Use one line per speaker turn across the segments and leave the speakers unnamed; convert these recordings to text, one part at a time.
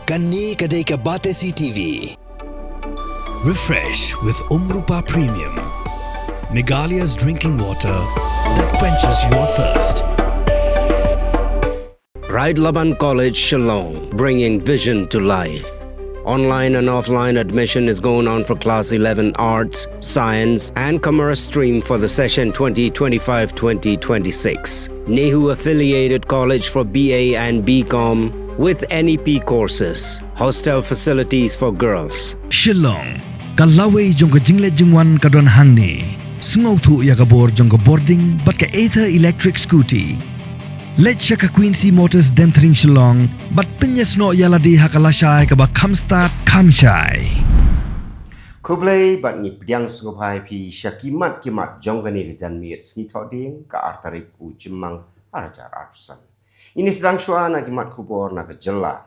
Kani Kadai Batesi TV. Refresh with Umrupa Premium, Meghalaya's drinking water that quenches your thirst.
Ride Laban College, Shillong, bringing vision to life. Online and offline admission is going on for Class 11 Arts, Science and Commerce stream for the session 2025-2026. NEHU affiliated college for BA and BCom with NEP courses. Hostel facilities for girls.
Shillong, kalaway jongka jingle jingwan kadon hangni. Sngautu yakabor jongka boarding but ka Aether electric scooty. Let's check a Quincy Motors Demtring Shillong, but Pinyasno Yaladi Hakalashai Kaba Kamstart Kamshai.
Kublai but ni pdiang skopai pi shakimat kimat jongani gejan miet skitoding ka artarik u jemang arajar arsan. Ini sedang suana kimat kubor na kejela.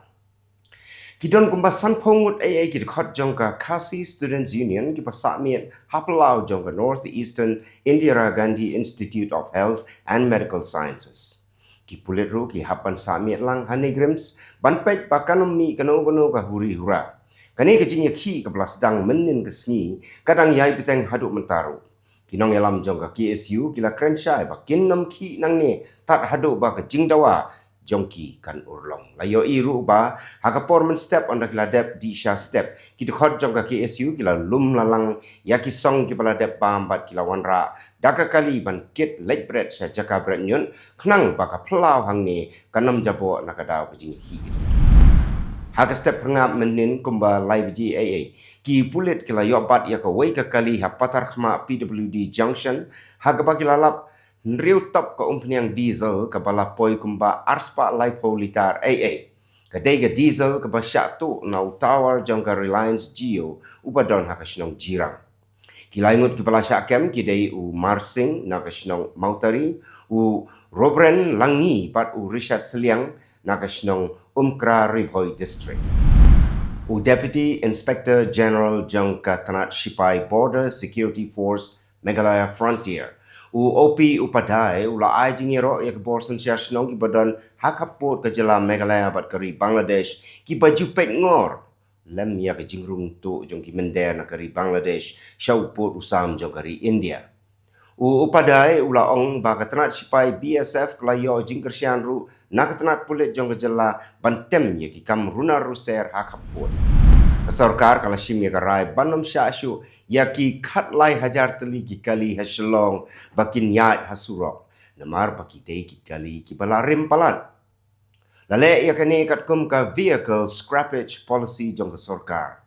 Kidon kumbasan pongut AA kidkot jongka Kasi Students Union kipasak miet hapelau jongka Northeastern Indira Gandhi Institute of Health and Medical Sciences. Ki pulit ru ki hapan samiat lang hanegrims banpet pakanum mi kano ka huri hura kani kejinya ki kepala sedang menin kesni kadang yai peteng haduk mentaru kinong elam jong ka KSU kila krensyai ba kinnom ki nang ne tat haduk ba ke jingdawa jongki kan urlong layo iru ba hakapor step on the gladep di sha step ki khot jong ka KSU kila lum lalang yaki song ki pala dep bambat kila wanra daka kali ban kit late bread sa jaka bread nyun knang ba ka plau hang ni kanam jabo nakadaw pejing hi haka step pengap menin kumba live GAA ki pulit kila yobat ya ka wei ka kali ha patar khma PWD junction haka ba kila lap Nriu top ka umpniang diesel ka balapoi kumba arspa lipolitar AA. Kadai ka diesel ka basyatu na utawar jong ka Reliance Geo upadon ha kasinong jirang. Kilaingut ki balasya kem kidai u Marsing na kasinong Mautari u Robren Langi pat u Richard Seliang na kasinong Umkra Ribhoi District. U Deputy Inspector General jong ka Tanat Sipai Border Security Force Meghalaya Frontier. OP upadai ula ai jingiro yak borsan syasnong ki badan hakapot ke jela Meghalaya bat kari Bangladesh ki baju pek ngor lem yak jingrung tu jong ki mender na kari Bangladesh shaupot usam jong kari India upadai ula ong ba katnat sipai BSF klayo jingkersian ru na katnat pulit jong ke jela bantem yak ki kam runa ruser hakapot Sarkar kala shimya karai banam syashu yaki khat lai hajar teli ki kali haslong bakin yat hasurok namar baki dei ki kali ki balarim palat lale yakani kat kum ka vehicle scrappage policy jong ka sarkar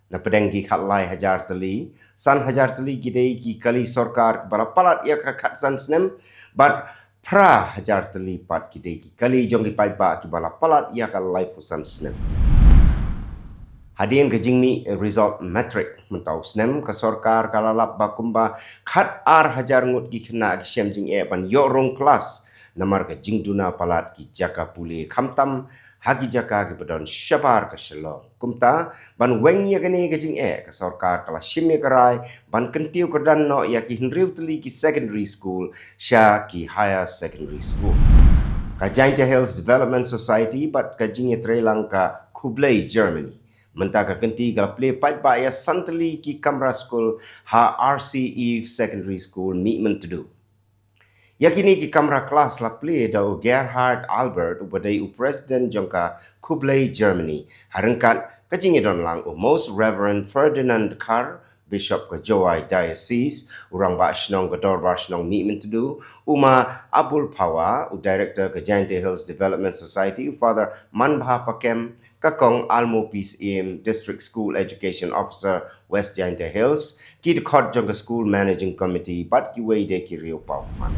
na pedeng ki khat lai hajar teli san hajar teli ki dei ki kali sarkar bala palat yak khat san snem but pra hajar teli pat ki dei ki kali jong ki pai ba ki bala palat yak lai pusan snem Hadian kejingmi result metric mentau snem ke sarkar kalalap bakumba khat ar hajar ngut ki khna ki syam jing e ban yo rong kelas namar ke jingduna palat ki jaka puli khamtam hagi jaka ki badon syabar ke Shillong kumta ban weng ya kene ke jing e ke sarkar kala shimye karai ban kentiu kerdan no ya ki hinriu teli ki secondary school sha ki higher secondary school Kajaintia Hills Development Society bat kajingye Trelanka Kublai Germany Mentaka kenti gal play pat ba ya santali ki Kamra School ha RCE Secondary School meetment to do. Yakini ki Kamra class la play da Gerhard Albert ubadai u President jongka Kublai Germany harengkat kajing don lang u Most Reverend Ferdinand Carr Bishop ke Jowai Diocese urang ba shnong ke dorbar shnong meetment to do uma Abul Pawa u Director ke Kajaintia Hills Development Society Father Manbha Pakem kakong Almo Peace Aim District School Education Officer West Jaintia Hills ki dekhot jong ke School Managing Committee bat ki wei de ki riu pau man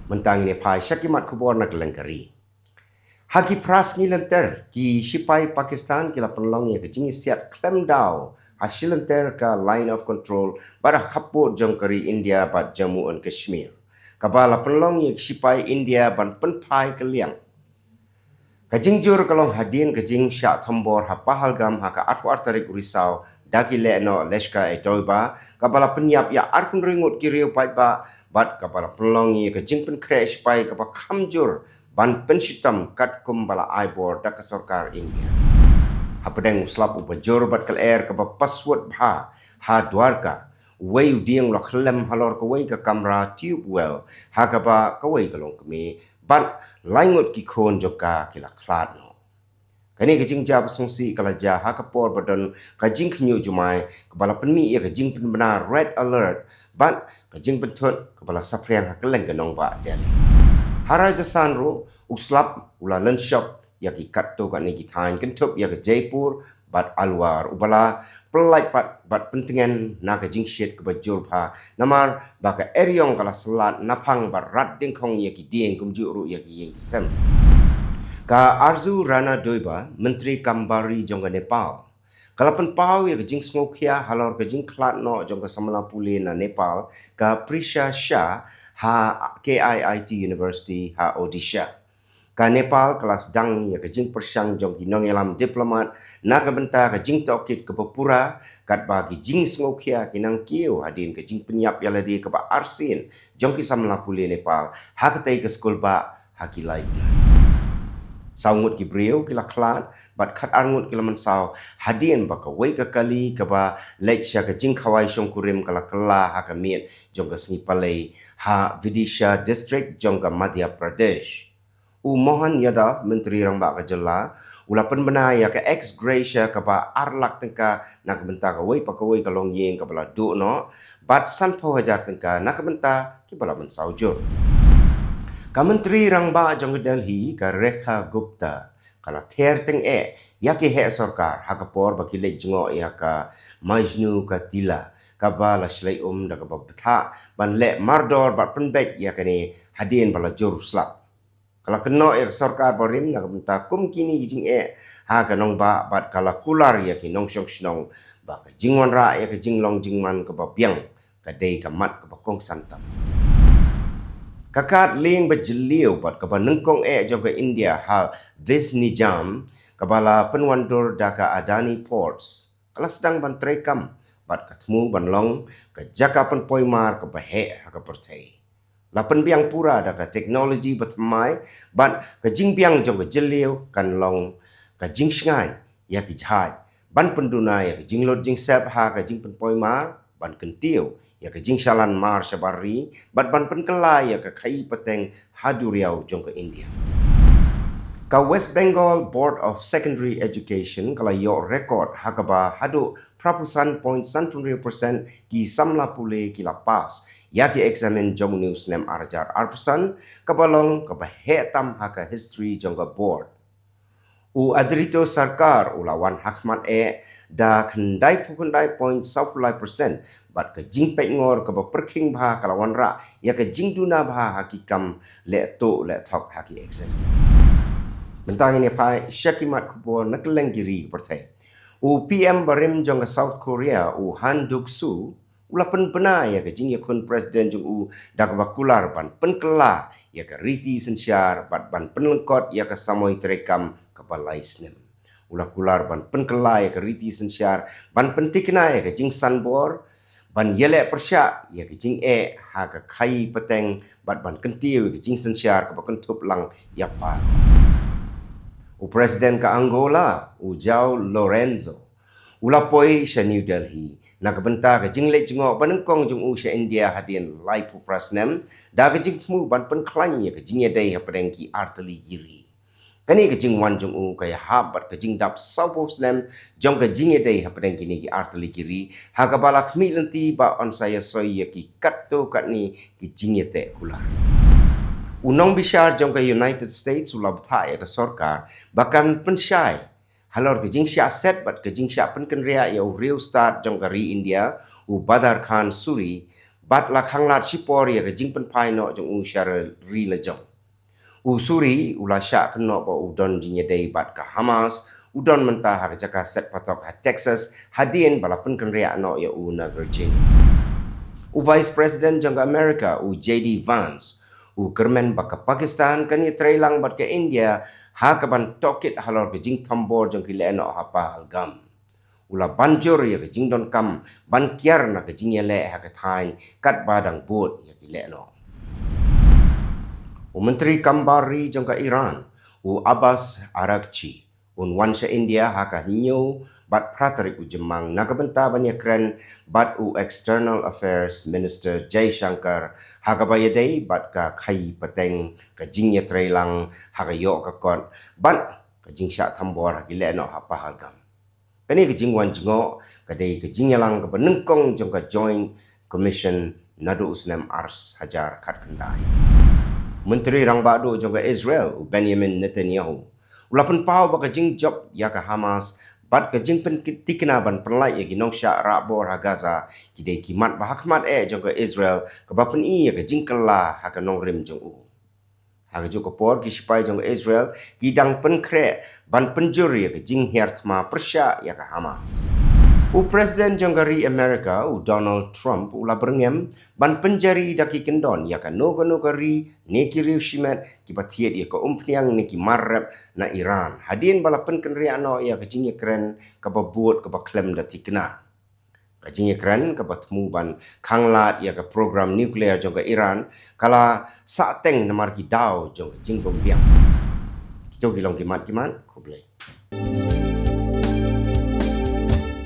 mentang ni pai syakimat kubor nak lengkari Haki pras ngilanter ki sipai Pakistan kila penlong ya kejingi siat klem dau hasilanter ka line of control pada kaput jong kari India bat Jammu and Kashmir. Kabala penlong ya sipai India ban penpai keliang. Kajing jur kalong hadin kajing syak tambor ha pahalgam ha ka arfu artarik risau daki leno leshka e toiba kabala penyap ya arfun ringut kiriu pai ba bat kabala penlong ya kajing pen crash pai kapa kamjur ban penshitam kat kumbala aibor dak sarkar India. Hapadeng uslap ubajor bat kal air ka password bha ha dwarka way udiang lo khlem halor ka way ka kamera tube well ha ka ba ka way ka long kami bat laingot ki khon joka kila khlat no kani ka jing jab songsi kala ja ha ka por badon ka jing khnyu jumai ka bala penmi ya ka jing pen bana red alert bat ka jing pen thot ka bala sapriang ha kaleng ka nong ba Delhi haraja sanro uslap ula lunch shop ya ki katto ka ni ki thain kan thop ya ka Jaipur bat alwar ubala pelai bat pentingan na ka jing shit ka bajur pha namar ba ka eryong kala salat napang bat rat ding khong ya ki dieng kum ju ru ya ki yeng sem ka Arzu Rana Doiba Menteri Kambari jongga Nepal kalapan pau ya ka jing smokia halor ka jing klat no jongga samala pule na Nepal ka Prisha Shah ha KIIT University ha Odisha ka Nepal kelas dang ya ka jing persang jong kinong elam diplomat na ka benta ka jing tokit ka papura kat ba ki jing smokia kinang kiu hadin ka jing penyap ya ladi ka ba arsin jong ki samala pule Nepal ha ka tai ka skul ba ha ki laib saungut ki brio kila klat bat khat angut kila mansau hadien ba ka wei ka kali ka ba lecture ka jing khawai shong kurim kala kala ha ka miet jong ka sngi palai ha Vidisha district jong ka Madhya Pradesh u Mohan Yadav menteri rang ba ka jela ulapan bena ya ka ex gracia ka ba arlak tengka nak benta ka wei pa ka wei ka long yeng ka bala du no bat san pho hajar tengka nak benta ki bala mansau jor ka menteri rang ba jong Delhi ka Rekha Gupta kala ther teng ya ki he sarkar ha ka por ba ki le jingo ya ka Majnu ka tila ka ba la shlai da ka ba betha ban le mardor ba penbek ya ka ni hadin bala jor slap kala keno ya sarkar borim na ka benta kum kini jing ha ka nong ba bat kala kular ya ki nong shong shnong ba ka jingwan ra ya ka jinglong jingman ka ba piang ka dei ka mat ka ba kong santam kakat ling bajeliu bat ka nengkong jong ka India ha Visnijam kabala penwandur da ka Adani Ports kala sedang ban trekam bat ka temu ban long ka jaka pen poimar ka bahe ha ka pertai lapan biang pura da ka teknologi batmai bat ka jingpiang jong ka jeliu kan long ka jing shngai ya ki jhai ban penduna ya ka jinglot jing sep ha ka jing pen poimar ban kentiu ya ka jing shalan mar shabari bat ban pen kala ya ka khai pateng haduriau jong ka India ka West Bengal Board of Secondary Education kala yo record hakaba hadu prapusan 0.1% ki samla pule ki lapas ya ki examen jong news nem arjar arpusan kabalong ka hetam haka history jong ka board u adrito sarkar ulawan hakmat da khandai phukundai 0.9% bat ka jing pe ngor ka perking bha kalawan ra ya ka jing duna bha hakikam le to le thok haki exam bentang ini pai syakimat kubo nakelengiri pertai u PM barim jong ka South Korea u Han Duk-su ulapan pena ya ka jing yakun presiden jong u dak bakular ban penkela ya ka riti sensyar bat ban penlengkot ya ka samoi terekam kapalai snem ulah kular ban penkela ya ka riti sensyar ban pentikna ya ka jing sanbor ban yele persya ya ka jing ha ka khai peteng bat ban kentiu ka jing sensyar ka kentup lang ya pa u presiden ka Angola u João Lorenzo ulapoi sha New Delhi nak benta ka jingle jingo banengkong jung u sha India hadin lai pu prasnem da ka jing smu ban pen klan ya ka jing dai ha pedengki arteli giri kani ka jing wan jung u ka ya habat ka jing dap sabu snem jong ka jing dai ha pedengki ni ki arteli giri ha ka balak mi lenti ba on saya soi ya ki katto kat ni ki jing te kular unong bishar jong ka United States ulab tha ya ka sarkar bahkan pensyai halor ke jing sya set bat ke jing sya penken ria ya real start jong ka ri India u Badar Khan Suri bat la khanglat sipor ya ke jing pen pai no jong u syar ri la jong u Suri ula sya keno ba udon jing dei bat ka Hamas udon mentah ha jaka set patok ha Texas hadin bala penken ria no ya u na Virginia u Vice President jong ka America u JD Vance u kermen baka Pakistan kani trailang bat ke India ha ka ban tokit halor ke jing tambor jong ki leno ha pa halgam ula banjur ya ke jing don kam ban kiar na ke jing le ha ke thain kat badang bot ya ki leno u menteri kambari jong ka Iran u Abbas Araghchi Unwan sa India haka hinyo bat pratarik ujemang nagabenta banyak keren bat u External Affairs Minister Jai Shankar haka bayadai bat ka kai pateng ka jingya trailang haka yo ka kon bat ka jingsya tambor haki le no hapa hagam. Kani ka jingwan jingo kadai ka jingyalang ka benengkong jong ka Joint Commission nadu usnem ars hajar kat kendai. Menteri Rang Bado jong ka Israel Benjamin Netanyahu Ulapan pau baka jing job ya ka Hamas bat ka jing pen tikna ban perlai ya ginong sya rabor ha Gaza kidai kimat bahakmat jong ka Israel ka bapen i ya ka jing kala ha ka nong rim jong u ha ka joko por ki spai jong ka Israel gidang pen kre ban penjuri ya ka jing hertma persya ya ka Hamas u Presiden jong ka ri Amerika u Donald Trump ula berengem ban penjari daki kendon ya ka noga ri neki riu shimet ki batiet ya ka umpniang neki marrep na Iran hadin bala pen kenri ano ya ka jing keren ka babut ka baklem dati kena ka jing keren ka batmu ban kanglat ya ka program nuklear jong ka Iran kala sa teng namar ki dau jong ka jing bombiang kita gilong kimat kublai